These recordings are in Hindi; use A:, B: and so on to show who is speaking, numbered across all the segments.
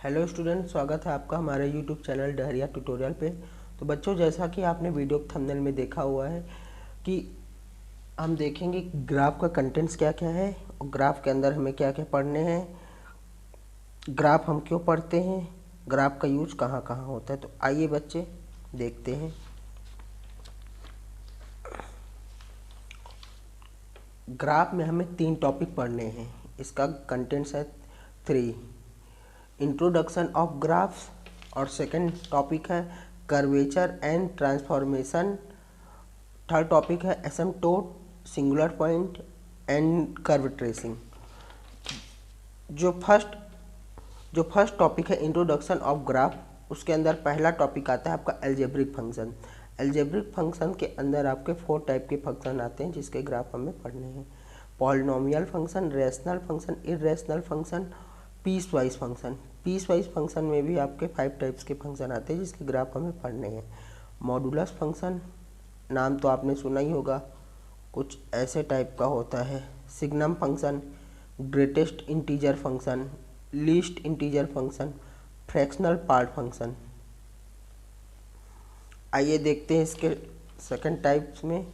A: हेलो स्टूडेंट, स्वागत है आपका हमारे यूट्यूब चैनल डहरिया ट्यूटोरियल पे। तो बच्चों, जैसा कि आपने वीडियो थंबनेल में देखा हुआ है कि हम देखेंगे ग्राफ का कंटेंट्स क्या क्या है और ग्राफ के अंदर हमें क्या क्या पढ़ने हैं, ग्राफ हम क्यों पढ़ते हैं, ग्राफ का यूज कहाँ कहाँ होता है। तो आइए बच्चे देखते हैं। ग्राफ में हमें 3 टॉपिक पढ़ने हैं। इसका कंटेंट्स है 3, इंट्रोडक्शन ऑफ ग्राफ्स, और सेकंड टॉपिक है curvature and transformation, third topic है asymptote, singular point and curve tracing. जो फर्स्ट टॉपिक है इंट्रोडक्शन ऑफ ग्राफ, उसके अंदर पहला टॉपिक आता है आपका एल्जेब्रिक फंक्शन। एल्जेब्रिक फंक्शन के अंदर आपके 4 टाइप के फंक्शन आते हैं जिसके ग्राफ हमें पढ़ने हैं। Polynomial function, rational function, irrational function, piecewise function. Piecewise function में भी आपके 5 टाइप्स के फंक्शन आते हैं जिसके ग्राफ हमें पढ़ने हैं। मॉडुलस फंक्शन, नाम तो आपने सुना ही होगा, कुछ ऐसे टाइप का होता है। Signum function, greatest integer function, least integer function, fractional part function. आइए देखते हैं इसके सेकंड टाइप्स में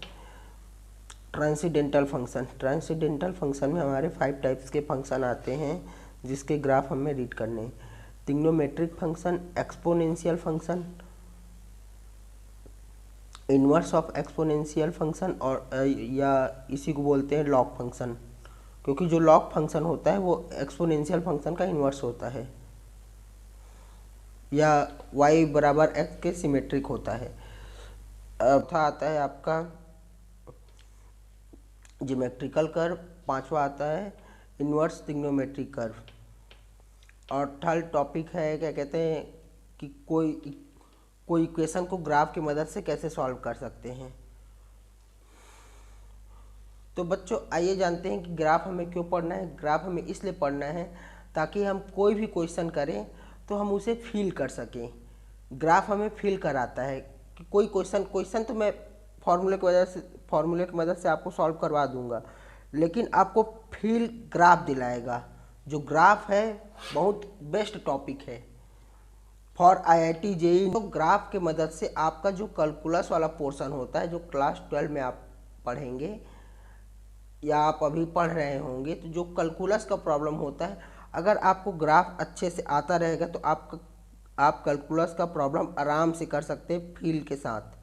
A: ट्रांसीडेंटल फंक्शन। ट्रांसीडेंटल फंक्शन में हमारे 5 टाइप्स के फंक्शन आते हैं जिसके ग्राफ हमें रीड करने हैं। Trigonometric function, exponential function, inverse of exponential function, और या इसी को बोलते हैं लॉग फंक्शन, क्योंकि जो लॉग फंक्शन होता है वो एक्सपोनेंशियल फंक्शन का इन्वर्स होता है या y बराबर x के सिमेट्रिक होता है। चौथा आता है आपका ज्योमेट्रिकल कर्व, पांचवा आता है इन्वर्स ट्रिग्नोमेट्रिक कर्व, और थर्ड टॉपिक है क्या कहते हैं कि कोई इक्वेशन को ग्राफ की मदद से कैसे सॉल्व कर सकते हैं। तो बच्चों आइए जानते हैं कि ग्राफ हमें क्यों पढ़ना है। ग्राफ हमें इसलिए पढ़ना है ताकि हम कोई भी क्वेश्चन करें तो हम उसे फील कर सकें। ग्राफ हमें फील कराता है कि कोई क्वेश्चन तो मैं फार्मूले की मदद से आपको सॉल्व करवा दूंगा, लेकिन आपको फील ग्राफ दिलाएगा। जो ग्राफ है बहुत बेस्ट टॉपिक है फॉर IIT JEE। तो ग्राफ के मदद से आपका जो कैलकुलस वाला पोर्शन होता है, जो क्लास 12 में आप पढ़ेंगे या आप अभी पढ़ रहे होंगे, तो जो कैलकुलस का प्रॉब्लम होता है, अगर आपको ग्राफ अच्छे से आता रहेगा तो आप कैलकुलस का प्रॉब्लम आराम से कर सकते हैं फील के साथ।